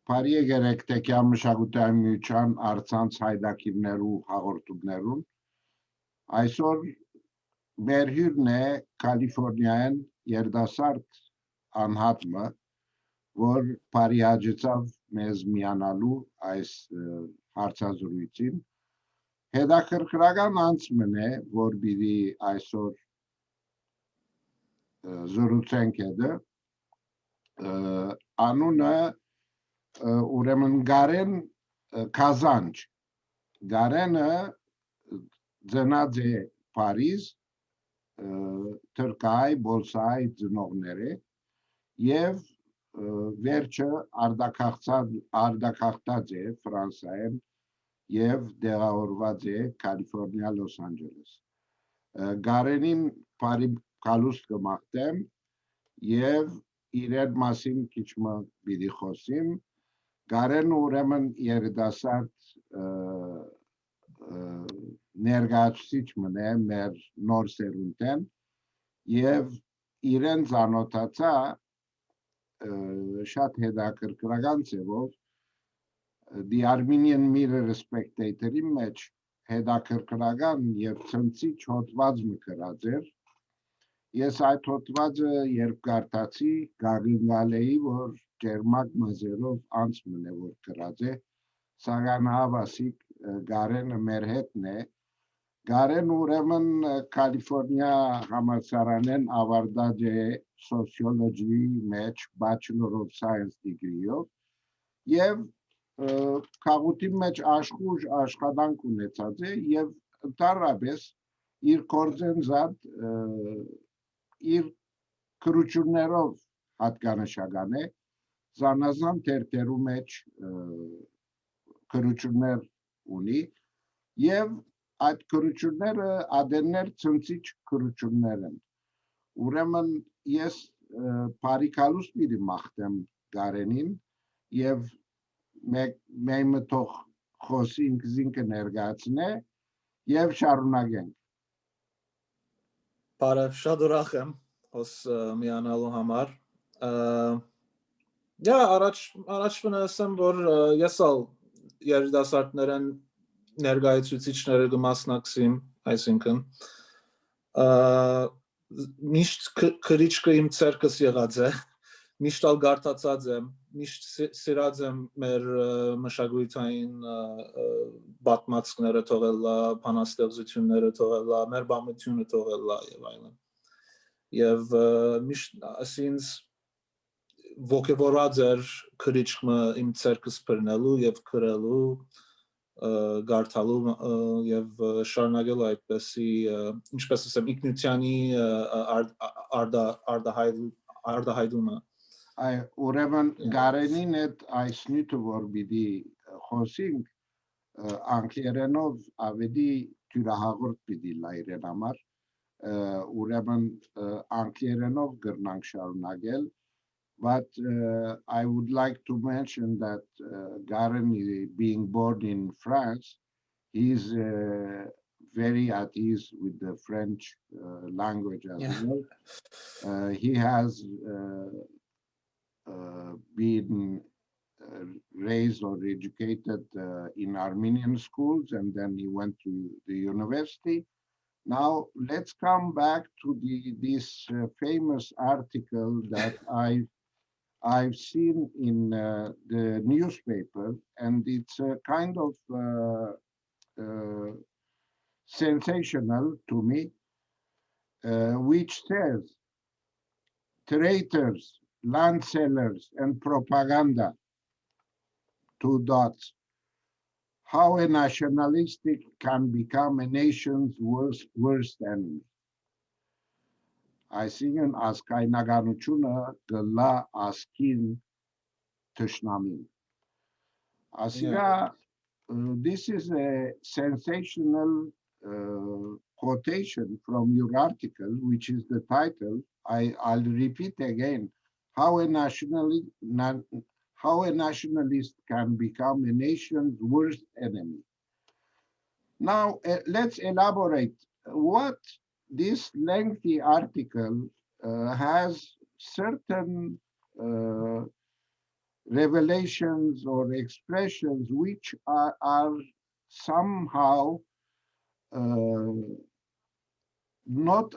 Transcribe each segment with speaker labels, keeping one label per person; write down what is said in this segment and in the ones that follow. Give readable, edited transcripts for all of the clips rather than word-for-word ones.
Speaker 1: Բարի եկեք Տեկյան մշակութային միության առցանց հայրակիրներու հաղորդումներուն։ Այսօր մեր հյուրն է Կալիֆորնիայեն երդասարդ անհատը, որ բարի հաջեցավ մեզ միանալու այս հարցազրույցին։ Հետաքրքրական անցմն է, որ պիտի այսօր զրուցենք հետը, անունը ուրեմն Garen Kazanc, Գարենը ծնած է Փարիզ, Թրքայ, Բոլսայ ծնողները եւ վերջը արտակախտած է Ֆրանսիայեն եւ դեղավորված է Կալիֆոռնիա, Լոս Անջելես։ Գարենին բարի կալուստ կմաղթեմ եւ իրեն մասին քիչ մը պիտի խոսիմ։ Գարենը ուրեմն երիտասարդ ներկայացուցիչ մնե մեր նոր սերունդեն եւ իրեն ծանոթացա շատ հետաքրքրական ձևով The Armenian Mirror-Spectator-ի մեջ հետաքրքրական եւ ցնցիչ հոդված մը գրած էր։ Ես այդ հոդվածը երբ կարդացի, գաղինգալ էի, որ ջերմակ մազերով անցմն է, որ գրած է, սակայն հավասիկ Գարենը մեր հետն է։ Գարեն ուրեմն Կալիֆոռնիա համալսարանեն ավարտած է սոցիոլոգիի մեջ Bachelor of Science degree-ով եւ քաղուտի մեջ աշխուժ աշխատանք ունեցած է եւ ընդհանրապես իր կորձեն զատ իր քրություններով հատկանշական է զանազան թերթերու մեջ քրություններ ունի եւ այդ քրությունները ադեններ ցնցիչ քրություններ են ուրեմն ես բարիկալուս պիտի մաղթեմ Գարենին եւ մենք մտող խոսինք զինքը ներկայացնե եւ շարունակենք
Speaker 2: Բարև, շատ ուրախ եմ հոս միանալու համար։ Առաջվան ասեմ, որ ես ալ երիտասարդներեն ներկայացուցիչները կմասնակցեմ, այսինքն միշտ քրիչքը իմ ցերկս եղած է, միշտ ալ գարտացած եմ, միշտ սիրած եմ մեր մշակութային պատմածքները թողելա, բանաստեղծությունները թողելա, մեր բամությունը թողելա եւ այլն։ Եվ միշտ ասինց ոգևորած էր քրիչքը իմ ցերկս բռնելու եւ քրելու, գարտալու եւ շարունակելու այդպեսի, ինչպես ասեմ, ինքնությանի արդահայտումը։
Speaker 1: Այ ուրեմն Գարենին այդ այս նյութը որ պիտի խոսենք անգլերենով ավելի թյուրահաղորդ պիտի լա իրեն համար ուրեմն անգլերենով գրնանք շարունակել but I would like to mention that Garen being born in France he is very at ease with the French language as well he has been raised or educated in Armenian schools and then he went to the university. Now let's come back to this famous article that I've seen in the newspaper and it's a kind of sensational to me which says traitors, land sellers and propaganda, 2 dots, how a nationalistic can become a nation's worst enemy. Այսինքն ասկայնականությունը գլա ասկին թշնամին. This is a sensational quotation from your article, which is the title. I'll repeat again. How a nationalist can become a nation's worst enemy. Now, let's elaborate what this lengthy article has certain revelations or expressions which are somehow not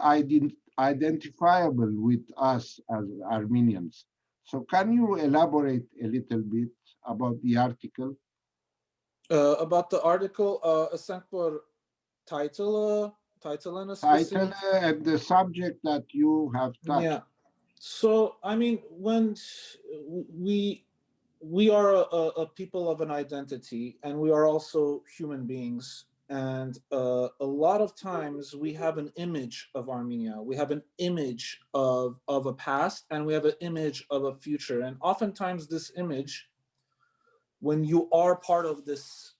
Speaker 1: identifiable with us as Armenians. So can you elaborate a little bit about the article?
Speaker 2: About the article, ասենք որ title and a
Speaker 1: Title and the subject that you have touched.
Speaker 2: Yeah. So I mean, when we are a people of an identity, and we are also human beings. And a lot of times we have an image of Armenia. We have an image of a past, and we have an image of a future. And oftentimes this image, when you are part of this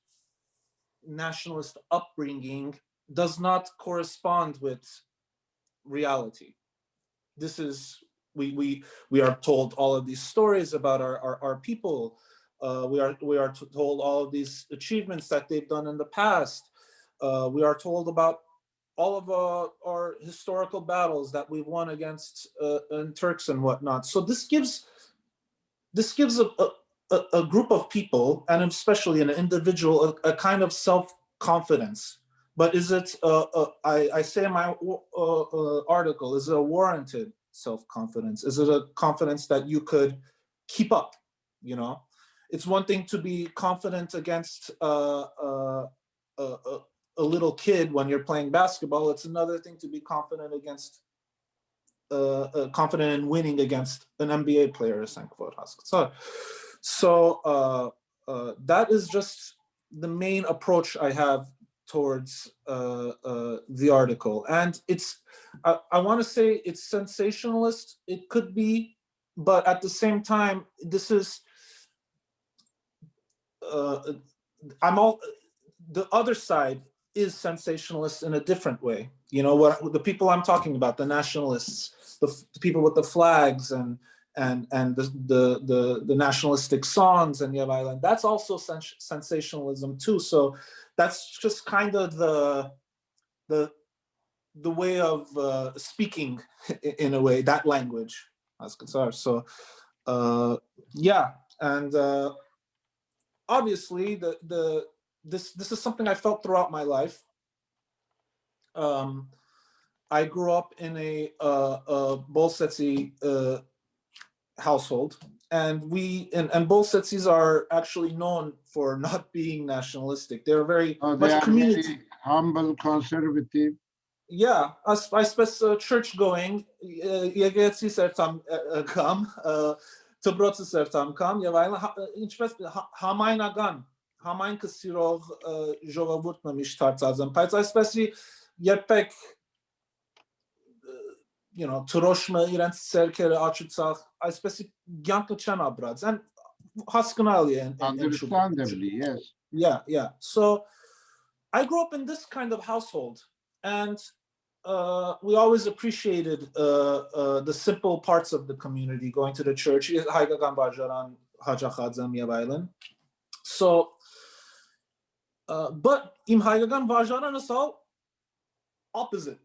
Speaker 2: nationalist upbringing, does not correspond with reality. This is, we are told all of these stories about our people. We are told all of these achievements that they've done in the past. We are told about all of our historical battles that we've won against Turks and whatnot. So this gives a group of people, and especially an individual, a kind of self-confidence. But is it, I say in my article, is it a warranted self-confidence? Is it a confidence that you could keep up? You know, it's one thing to be confident against a little kid when you're playing basketball. It's another thing to be confident against, confident in winning against an NBA player. So that is just the main approach I have towards the article. And it's, I want to say it's sensationalist. It could be, but at the same time, this is, the other side is sensationalist in a different way. You know, what the people I'm talking about, the nationalists, the people with the flags and the nationalistic songs and Yavailan, that's also sensationalism too. So that's just kind of the way of speaking, in a way, that language as Qatar. So yeah, and obviously this is something I felt throughout my life. I grew up in a Bolsetsi household, and Bolsetsis are actually known for not being nationalistic. They're very much community.
Speaker 1: Very humble, conservative.
Speaker 2: Yeah, I suppose church going. Yegetsi sertam kam, tbrotsi sertam kam. Yevaila inchպես համայն կսիրող ժողովուրդն միշտ հարցազեմ, բայց այսպեսի երբեք, you know, թրոշմը իրենց ցերքերը աչուցախ, այսպեսի ցանկը չեն ապրած, and հասկանալի է.
Speaker 1: Understandably, yes.
Speaker 2: Yeah. So I grew up in this kind of household, and we always appreciated the simple parts of the community, going to the church. So, but im Հայկական վարժարանը is all opposite.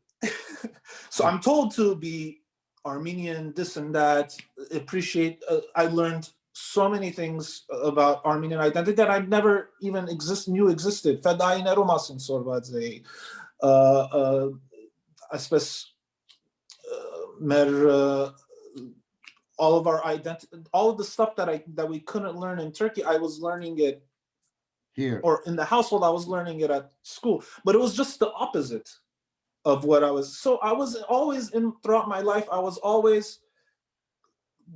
Speaker 2: So I'm told to be Armenian, this and that, appreciate. I learned so many things about Armenian identity that I never even knew existed. Fedaineru masin sorvadze. I suppose all of our identity, all of the stuff that we couldn't learn in Turkey, I was learning it
Speaker 1: here,
Speaker 2: or in the household. I was learning it at school, but it was just the opposite of what I was. So I was always throughout my life, I was always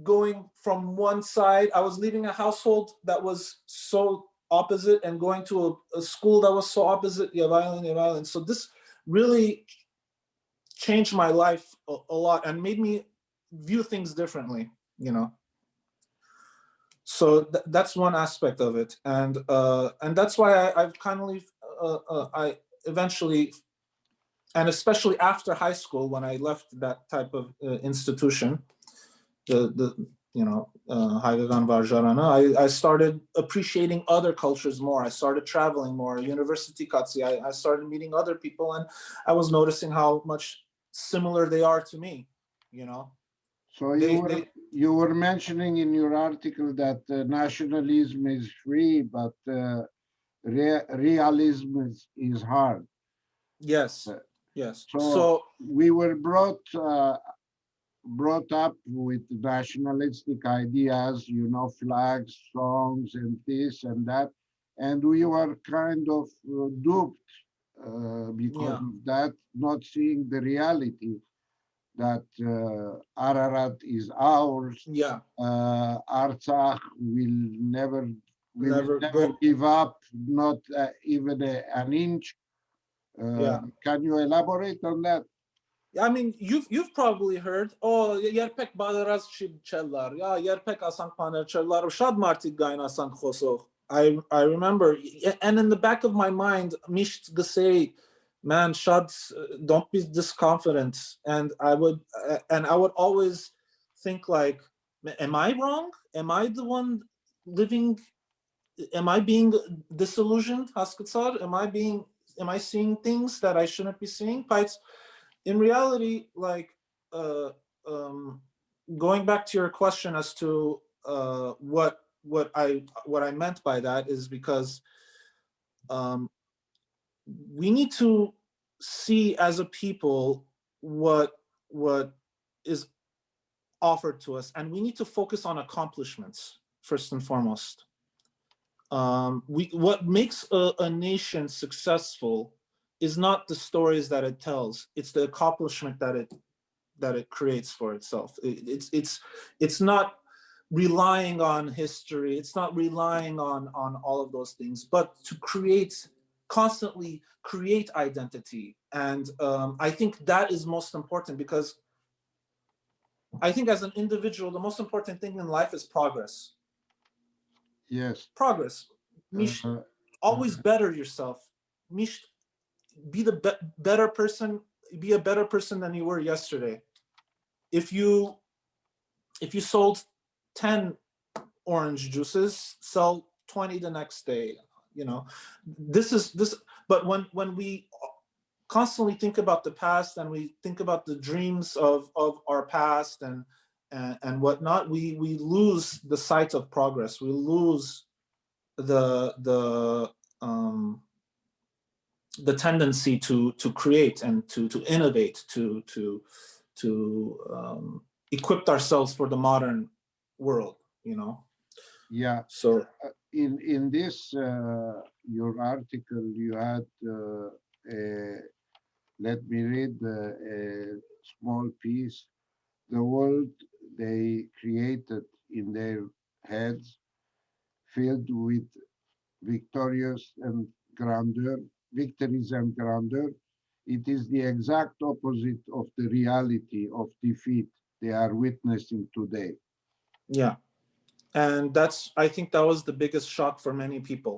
Speaker 2: going from one side. I was leaving a household that was so opposite and going to a school that was so opposite. So this really changed my life a lot and made me view things differently, you know. So that's one aspect of it, and that's why I've kindly I eventually, and especially after high school, when I left that type of institution, the you know, Հայկական վարժարանը, I started appreciating other cultures more. I started traveling more. University Katsi, I started meeting other people, and I was noticing how much similar they are to me, you know.
Speaker 1: So
Speaker 2: They
Speaker 1: you were mentioning in your article that nationalism is free, but realism is hard.
Speaker 2: yes,
Speaker 1: Uh,
Speaker 2: yes.
Speaker 1: So
Speaker 2: So
Speaker 1: we were brought up with nationalistic ideas, you know, flags, songs, and this and that, and we were kind of duped because
Speaker 2: yeah,
Speaker 1: of that, not seeing the reality that Ararat is ours.
Speaker 2: yeah,
Speaker 1: Artsakh will never, we will
Speaker 2: never
Speaker 1: never
Speaker 2: go.
Speaker 1: give up, not even an inch.
Speaker 2: Yeah.
Speaker 1: Can you elaborate on that?
Speaker 2: I mean, you've probably heard, oh, երբեք բادرած չի չելլար, երբեք ասանք բաներ չելլար, շատ մարդիկ գային ասանք խոսող. I remember, and in the back of my mind, միշտ գսեի, man, շատ, don't be this confident. And I would always think like, am I wrong? Am I the one living? Am I being disillusioned? Haskatsar? Am I seeing things that I shouldn't be seeing? In reality, like uh, um, going back to your question as to what I meant by that is because we need to see as a people what is offered to us, and we need to focus on accomplishments first and foremost. What makes a nation successful is not the stories that it tells; it's the accomplishment that it creates for itself. It's not relying on history. It's not relying on all of those things, but to constantly create identity. And I think that is most important, because I think as an individual, the most important thing in life is progress.
Speaker 1: Yes.
Speaker 2: Progress. Mish,
Speaker 1: Uh,
Speaker 2: always better yourself. Mish, be the better person. Be a better person than you were yesterday. If you sold 10 orange juices, sell 20 the next day. You know, this. But when we constantly think about the past, and we think about the dreams of our past and whatnot, we lose the sight of progress. We lose the tendency to create and to innovate, to equip ourselves for the modern world, you know.
Speaker 1: yeah.
Speaker 2: So
Speaker 1: In this your article, you had let me read a small piece. The world they created in their heads, filled with victorious and grandeur, victories and grandeur. It is the exact opposite of the reality of defeat they are witnessing today.
Speaker 2: yeah, and I think that was the biggest shock for many people,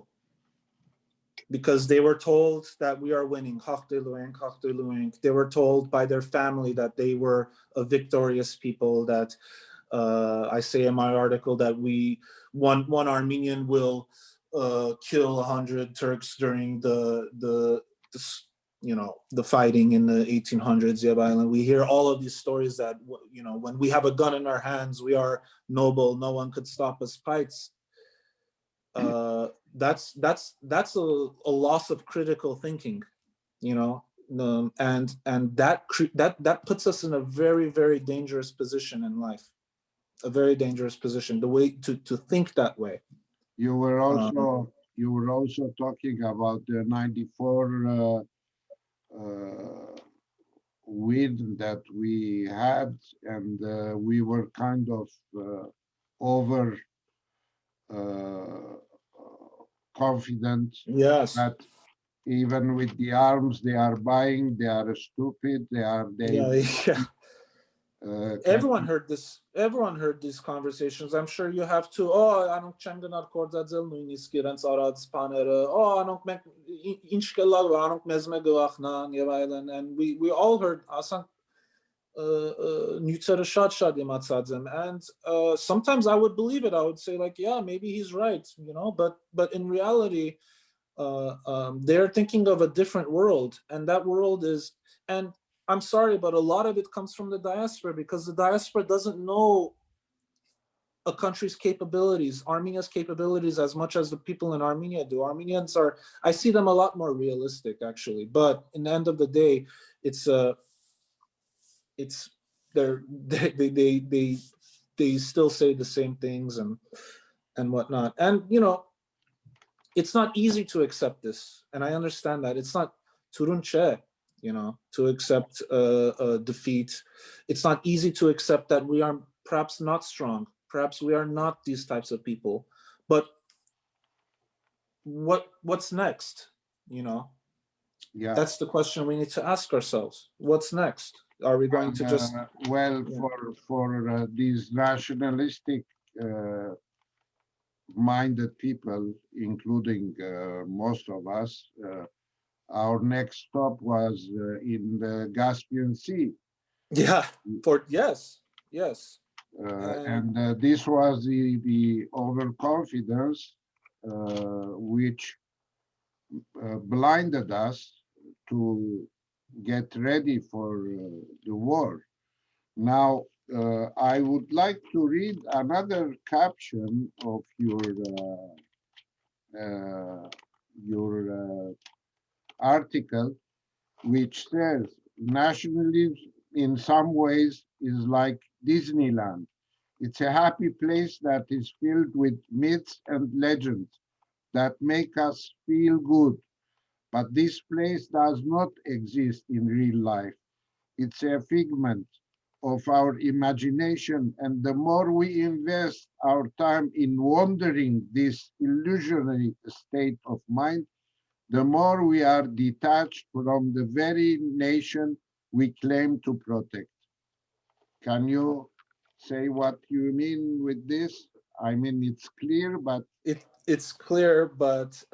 Speaker 2: because they were told that we are winning. They were told by their family that they were a victorious people, that I say in my article that one Armenian will kill 100 Turks during the fighting in the 1800s, Yeb Island. We hear all of these stories that, you know, when we have a gun in our hands, we are noble. No one could stop us. Fights. That's a loss of critical thinking, you know, and that puts us in a very, very dangerous position in life. A very dangerous position. The way to think that way.
Speaker 1: You were also talking about the '94 win that we had, and we were kind of over confident
Speaker 2: Yes.
Speaker 1: that even with the arms they are buying, they are stupid.
Speaker 2: Yeah. Everyone heard this. Everyone heard these conversations. I'm sure you have too. Oh, anok չեմ գնալ կորձածել նույնիսկ իրենց արած բաները. Oh, anok մենք ինչ կլավ, anok մեզ մե գվախնան եւ այլն. And we all heard ասանք նյութերը շատ իմացած եմ. And sometimes I would believe it. I would say like, yeah, maybe he's right, you know, but in reality they're thinking of a different world, and that world is, and I'm sorry, but a lot of it comes from the diaspora, because the diaspora doesn't know a country's capabilities, Armenia's capabilities, as much as the people in Armenia do. Armenians are, I see them a lot more realistic, actually. But in the end of the day, they still say the same things and whatnot. And it's not easy to accept this, and I understand that. It's not turunche, to accept defeat. It's not easy to accept that we are perhaps not strong. Perhaps we are not these types of people. But what's next?
Speaker 1: Yeah.
Speaker 2: That's the question we need to ask ourselves. What's next? Are we going to just
Speaker 1: for these nationalistic minded people, including most of us, our next stop was in the Caspian Sea.
Speaker 2: Yeah, yes.
Speaker 1: And this was the overconfidence which blinded us to get ready for the war. Now, I would like to read another caption of your article, which says, nationalism in some ways is like Disneyland. It's a happy place that is filled with myths and legends that make us feel good. But this place does not exist in real life. It's a figment of our imagination, and the more we invest our time in wandering this illusionary state of mind, the more we are detached from the very nation we claim to protect. Can you say what you mean with this? I mean, it's clear, but
Speaker 2: it's clear, but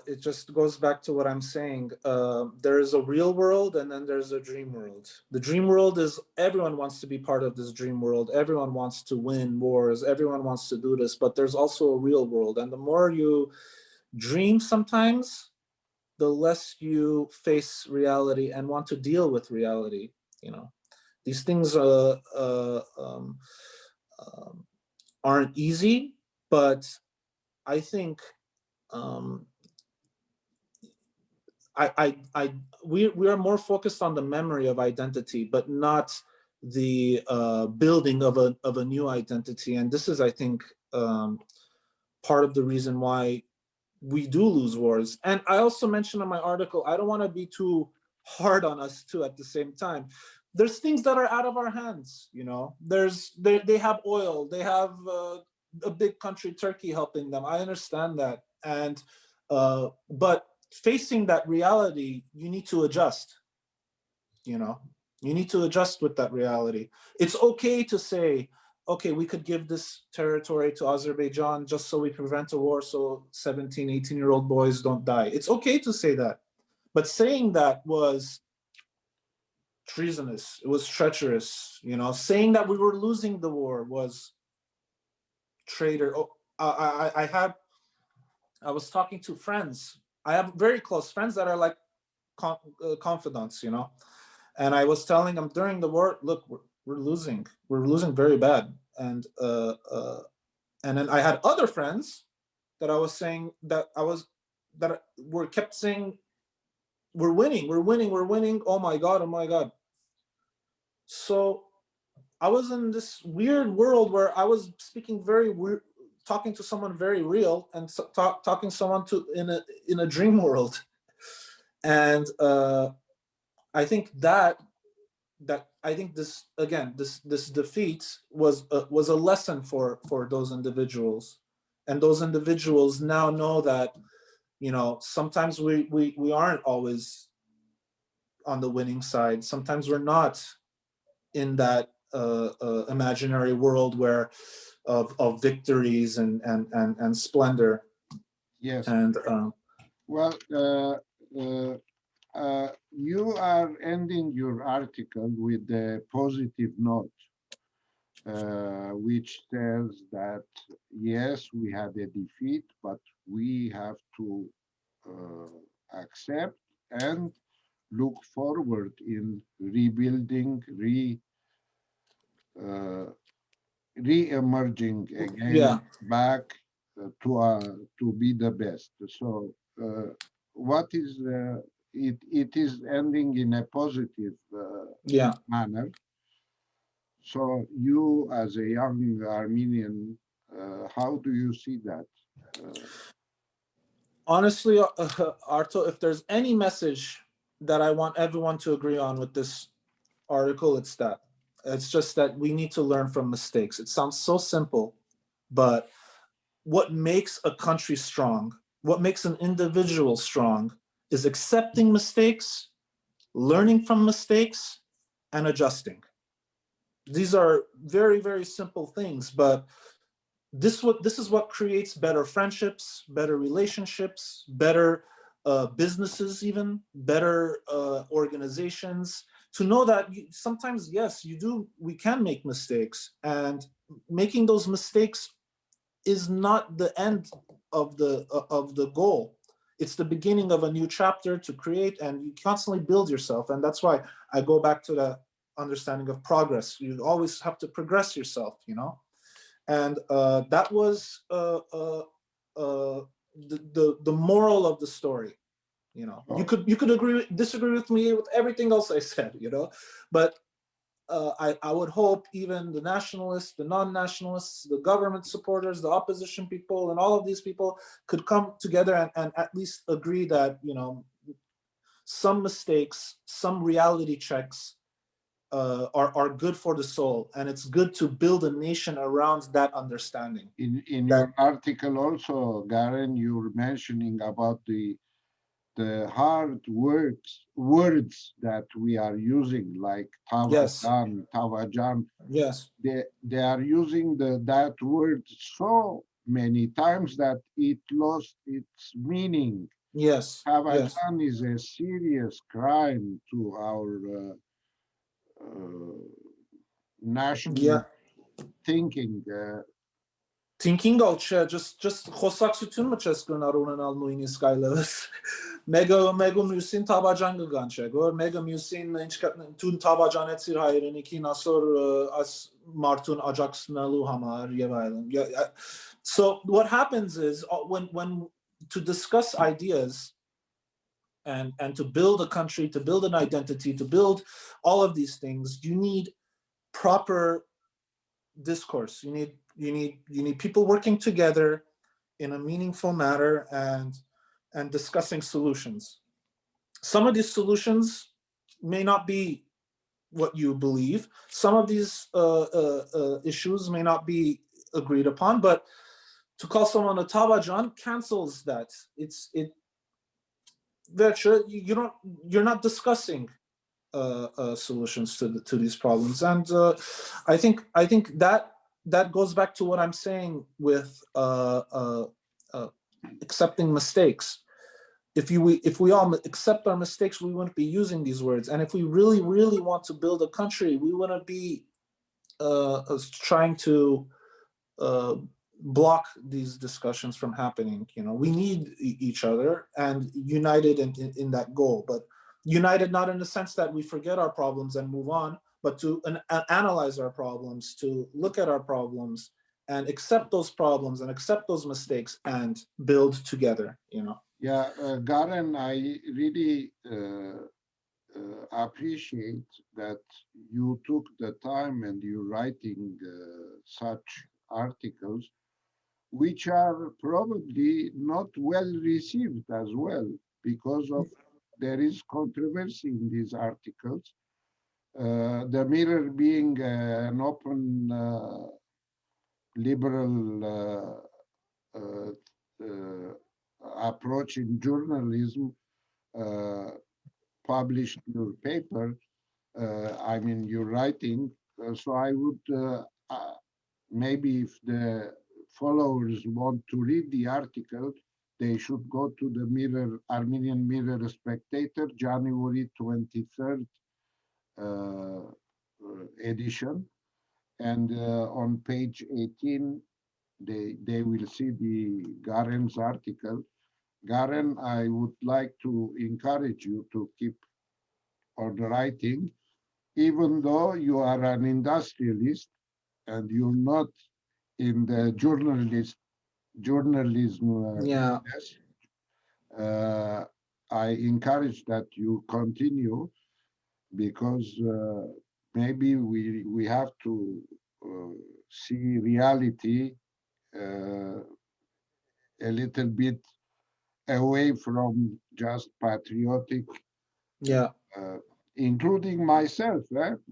Speaker 2: it just goes back to what I'm saying. There is a real world, and then there's a dream world. The dream world is everyone wants to be part of this dream world. Everyone wants to win wars. Everyone wants to do this, but there's also a real world. And the more you dream sometimes, the less you face reality and want to deal with reality. These things aren't easy, but I think we are more focused on the memory of identity, but not the building of a new identity. And this is, I think, part of the reason why we do lose wars. And I also mentioned in my article, I don't want to be too hard on us too at the same time. There's things that are out of our hands. They have oil, they have a big country, Turkey, helping them. I understand that. And but facing that reality, you need to adjust. You need to adjust with that reality. It's okay to say, okay, we could give this territory to Azerbaijan just so we prevent a war so 17, 18-year-old boys don't die. It's okay to say that. But saying that was treasonous. It was treacherous. Saying that we were losing the war was traitor. I was talking to friends. I have very close friends that are like confidants, and I was telling them during the war, look, we're losing very bad. And then I had other friends that I was saying that were kept saying, we're winning. Oh my God. So I was in this weird world where I was speaking talking to someone very real, and talking to someone in a dream world. And I think that I think this defeat was a lesson for those individuals, and those individuals now know that sometimes we aren't always on the winning side. Sometimes we're not in that imaginary world where of victories and splendor.
Speaker 1: yes.
Speaker 2: And
Speaker 1: Well, you are ending your article with a positive note, which says that, yes, we had a defeat, but we have to accept and look forward in rebuilding, re-emerging
Speaker 2: Yeah.
Speaker 1: again back to be the best. So what is it is ending in a positive
Speaker 2: Yeah.
Speaker 1: manner. So you, as a young Armenian, how do you see that?
Speaker 2: Honestly, Arto, if there's any message that I want everyone to agree on with this article, it's that. It's just that we need to learn from mistakes. It sounds so simple, but what makes a country strong, what makes an individual strong, is accepting mistakes, learning from mistakes, and adjusting. These are very, very simple things, but this is what creates better friendships, better relationships, better businesses, even better organizations. To know that sometimes, yes, we can make mistakes, and making those mistakes is not the end of the goal. It's the beginning of a new chapter to create, and you constantly build yourself. And that's why I go back to the understanding of progress. You always have to progress yourself, and that was the moral of the story. You could disagree with me with everything else I said, but I would hope even the nationalists, the non-nationalists, the government supporters, the opposition people, and all of these people could come together and at least agree that, some mistakes, some reality checks are good for the soul, and it's good to build a nation around that understanding.
Speaker 1: In your article also, Garen, you're mentioning about the hard words that we are using, like
Speaker 2: Yes.
Speaker 1: Tavajan.
Speaker 2: Yes.
Speaker 1: They are using that word so many times that it lost its meaning.
Speaker 2: Yes. Yes.
Speaker 1: Tavajan is a serious crime to our national thinking.
Speaker 2: Thinking-ով չէ, just խոսակցություն մը չես գնար ունենալ նույնիսկ այլևս։ Մեկը մյուսին թավաջան կգան չէ, որ մեկը մյուսին ինչ դու թավաջանեցիր հայրենիքին ասոր աս մարդուն աջակցնելու համար եւ այլն։ So what happens is when to discuss ideas and to build a country, to build an identity, to build all of these things, you need proper discourse. You need people working together in a meaningful manner and discussing solutions. Some of these solutions may not be what you believe. Some of these issues may not be agreed upon, but to call someone a tabajan cancels that. You're not discussing solutions to these problems, and I think that goes back to what I'm saying with accepting mistakes. If we all accept our mistakes, we wouldn't be using these words, and if we really want to build a country, we wouldn't be trying to block these discussions from happening. We need each other and united in that goal, but united not in the sense that we forget our problems and move on, but to analyze our problems, to look at our problems and accept those problems and accept those mistakes and build together.
Speaker 1: Yeah, Garen, I really appreciate that you took the time and you're writing such articles, which are probably not well received as well, because of there is controversy in these articles. The Mirror being an open liberal approach in journalism, published your paper, I mean, your writing. So I would, maybe if the followers want to read the article, they should go to the Armenian Mirror-Spectator, January 23rd edition. And on page 18, they will see the Garen's article. Garen, I would like to encourage you to keep on writing, even though you are an industrialist and you're not in the journalism
Speaker 2: Yeah.
Speaker 1: business. I encourage that you continue because maybe we have to see reality uh, a little bit away from just patriotic,
Speaker 2: Yeah.
Speaker 1: including myself.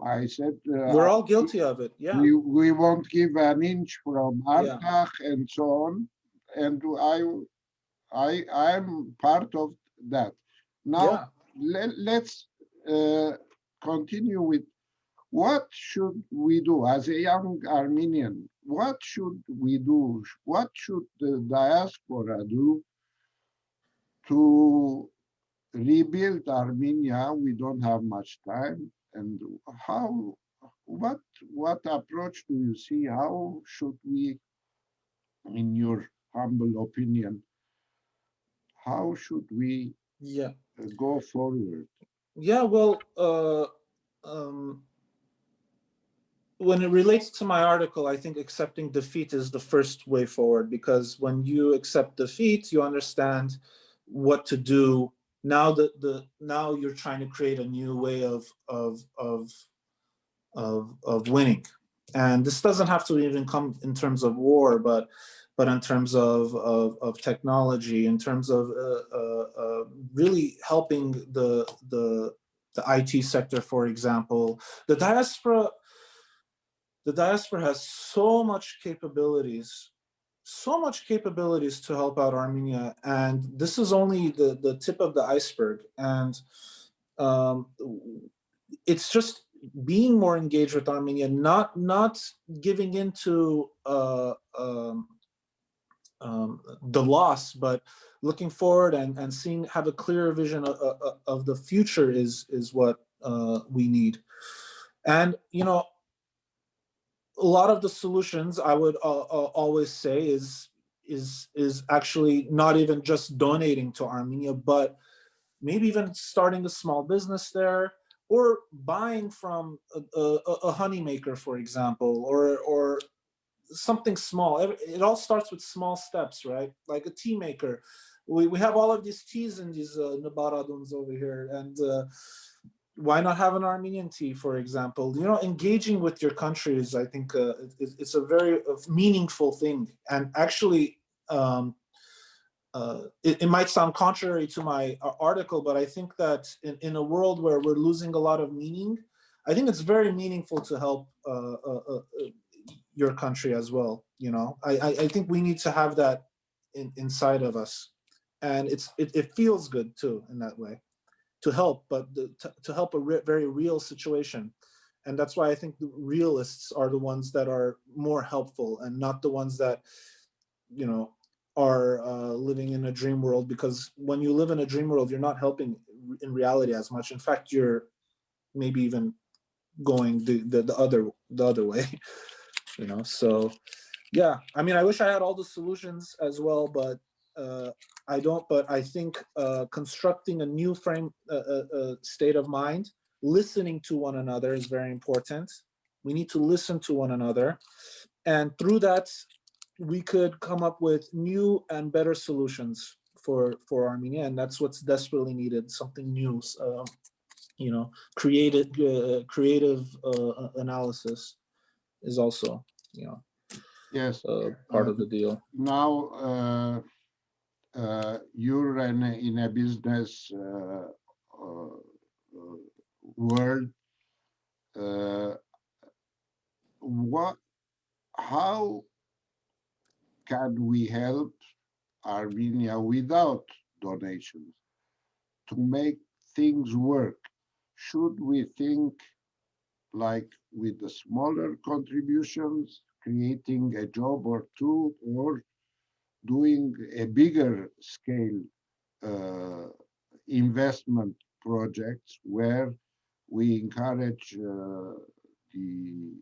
Speaker 1: I said
Speaker 2: We're all guilty of it. Yeah.
Speaker 1: we won't give an inch from
Speaker 2: Yeah.
Speaker 1: Artach and so on, and I'm part of that. Now
Speaker 2: Yeah.
Speaker 1: let's continue with what should we do as a young Armenian? What should we do? What should the diaspora do to rebuild Armenia? We don't have much time. And how, what approach do you see? How should we, in your humble opinion, how should we
Speaker 2: Yeah.
Speaker 1: go forward?
Speaker 2: Yeah. Well, um, when it relates to my article, I think accepting defeat is the first way forward, because when you accept defeat, you understand what to do. Now that now you're trying to create a new way of winning, and this doesn't have to even come in terms of war, but in terms of technology, in terms of really helping the IT sector, for example. The diaspora has so much capabilities to help out Armenia, and this is only the tip of the iceberg. And um, it's just being more engaged with Armenia, not giving into the loss, but looking forward and seeing, have a clearer vision of the future is what we need. And a lot of the solutions, I would always say, is actually not even just donating to Armenia, but maybe even starting a small business there, or buying from a honey maker, for example, or something small. It all starts with small steps, right? Like a tea maker. We have all of these teas in these nabaraduns over here, and why not have an Armenian tea, for example? Engaging with your countries, I think it's a very meaningful thing. And actually, it might sound contrary to my article, but I think that in a world where we're losing a lot of meaning, I think it's very meaningful to help your country as well. I think we need to have that inside of us, and it feels good too in that way to help, but to help a very real situation. And that's why I think the realists are the ones that are more helpful, and not the ones that are living in a dream world. Because when you live in a dream world, you're not helping in reality as much. In fact, you're maybe even going the other way. So yeah, I mean, I wish I had all the solutions as well, but I don't. But I think constructing a new state of mind, listening to one another is very important. We need to listen to one another, and through that, we could come up with new and better solutions for Armenia, and that's what's desperately needed. Something new, creative analysis is also
Speaker 1: Yes.
Speaker 2: part of the deal.
Speaker 1: Now you're in a business world. What? How can we help Armenia without donations to make things work? Should we think like with the smaller contributions, creating a job or two, or doing a bigger scale investment projects where we encourage the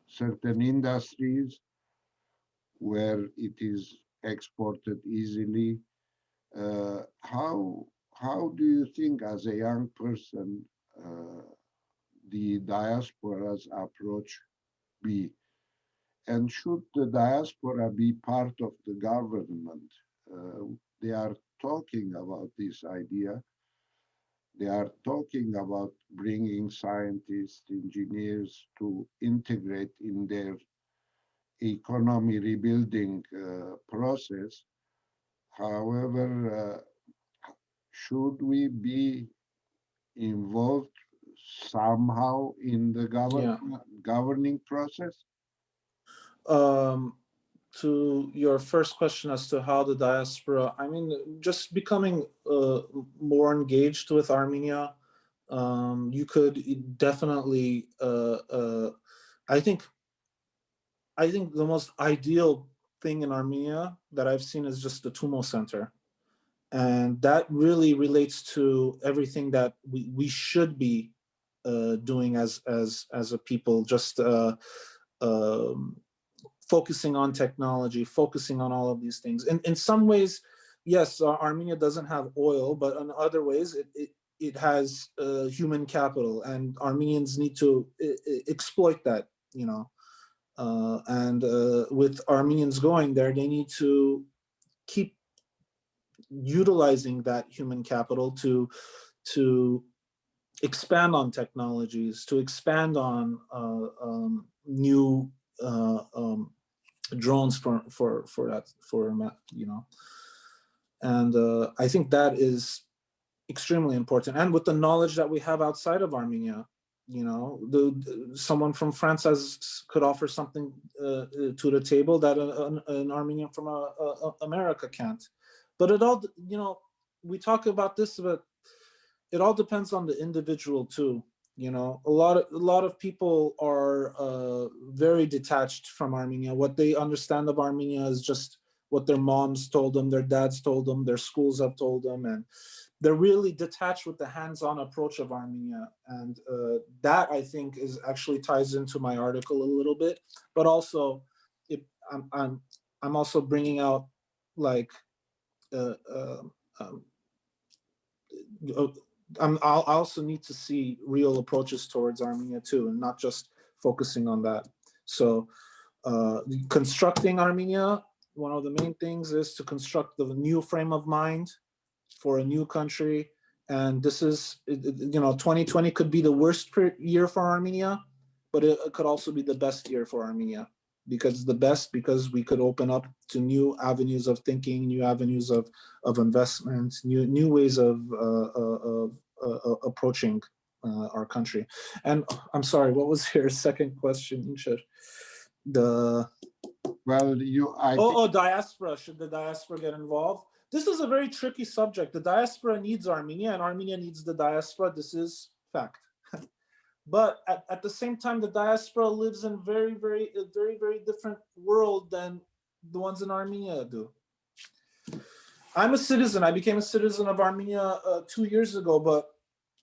Speaker 1: certain industries where it is exported easily? How how do you think, as a young person, the diaspora's approach be? And should the diaspora be part of the government? They are talking about this idea. They are talking about bringing scientists, engineers to integrate in their economy rebuilding process. However, should we be involved somehow in the governing process?
Speaker 2: To your first question as to how the diaspora, I mean, just becoming more engaged with Armenia, you could definitely, I think the most ideal thing in Armenia that I've seen is just the Tumo Center. And that really relates to everything that we should be doing as a people, just focusing on technology, focusing on all of these things. In some ways, yes, Armenia doesn't have oil, but in other ways, it has human capital, and Armenians need to exploit that, you know. And with Armenians going there, they need to keep utilizing that human capital to expand on technologies, to expand on new drones for that, you know. And I think that is extremely important. And with the knowledge that we have outside of Armenia, you know, someone from France could offer something to the table that an Armenian from America can't. But it all, you know, we talk about this, but it all depends on the individual too. You know, a lot of people are very detached from Armenia. What they understand of Armenia is just what their moms told them, their dads told them, their schools have told them, and they're really detached with the hands-on approach of Armenia. And that, I think, is actually ties into my article a little bit. But also, I'm also bringing out, like, I also need to see real approaches towards Armenia too, and not just focusing on that. So constructing Armenia, one of the main things is to construct the new frame of mind for a new country. And this is, you know, 2020 could be the worst year for Armenia, but it could also be the best year for Armenia. Because the best, because we could open up to new avenues of thinking, new avenues of investment, new ways of approaching our country. And I'm sorry, what was your second question, Inshar? Diaspora. Should the diaspora get involved? This is a very tricky subject. The diaspora needs Armenia, and Armenia needs the diaspora. This is fact. But at the same time, the diaspora lives in a very, very different world than the ones in Armenia do. I'm a citizen. I became a citizen of Armenia 2 years ago. But,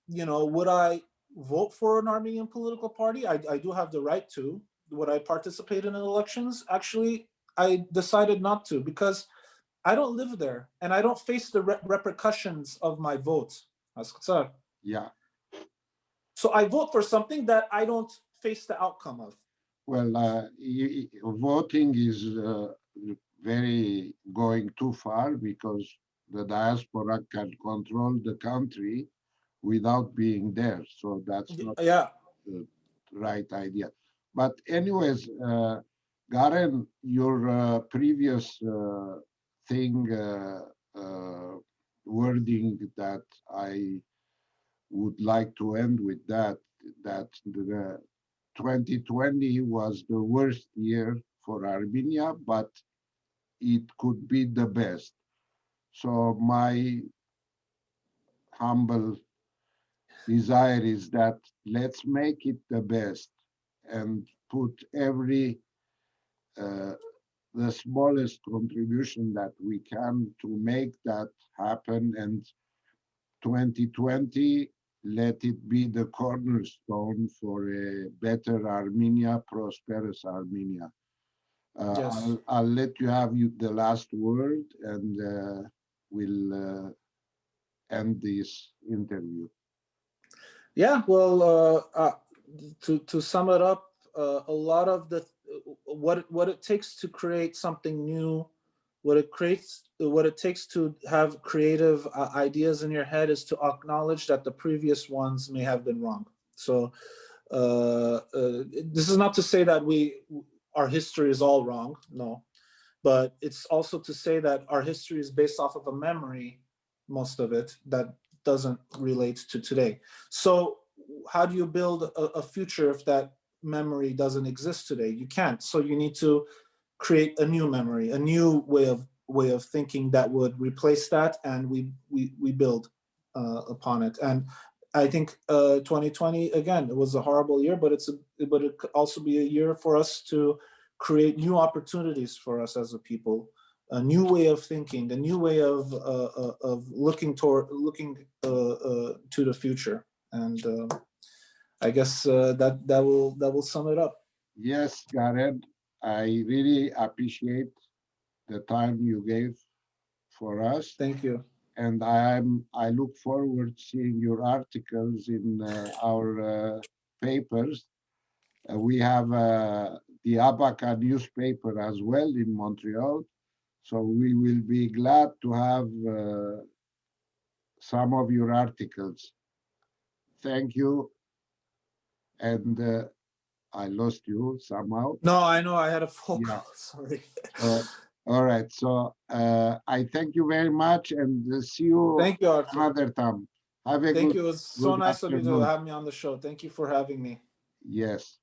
Speaker 2: you know, would I vote for an Armenian political party? I do have the right to. Would I participate in elections? Actually, I decided not to, because I don't live there and I don't face the repercussions of my vote.
Speaker 1: Yeah.
Speaker 2: So I vote for something that I don't face the outcome of.
Speaker 1: Well, voting is very going too far, because the diaspora can control the country without being there. So that's not the right idea. But anyways, Garen, your previous thing, wording that I would like to end with, that the 2020 was the worst year for Armenia, but it could be the best. So my humble desire is that let's make it the best and put the smallest contribution that we can to make that happen. And 2020, let it be the cornerstone for a better Armenia, prosperous Armenia.
Speaker 2: Yes.
Speaker 1: I'll let you have the last word, and we'll end this interview?
Speaker 2: Yeah, well, to sum it up, a lot of the what it takes to create something new, what it takes to have creative ideas in your head is to acknowledge that the previous ones may have been wrong. So this is not to say that our history is all wrong, no, but it's also to say that our history is based off of a memory, most of it, that doesn't relate to today. So how do you build a future if that memory doesn't exist today? You can't. So you need to create a new memory, a new way of thinking that would replace that, and we build upon it. And I think 2020, again, it was a horrible year, but it could also be a year for us to create new opportunities for us as a people, a new way of thinking, a new way of looking to the future. And I guess that will sum it up.
Speaker 1: Yes, Garen, I really appreciate the time you gave for us.
Speaker 2: Thank you.
Speaker 1: And I look forward to seeing your articles in our papers. We have the Abaca newspaper as well in Montreal. So we will be glad to have some of your articles. Thank you. And I lost you somehow.
Speaker 2: No, I know, I had a phone
Speaker 1: Yeah.
Speaker 2: call, sorry.
Speaker 1: All right. So I thank you very much and see you
Speaker 2: Thank you, Arthur.
Speaker 1: another time. Have a
Speaker 2: Thank
Speaker 1: good,
Speaker 2: you. It was so
Speaker 1: good
Speaker 2: nice of you to
Speaker 1: afternoon.
Speaker 2: have me on the show. Thank you for having me.
Speaker 1: Yes.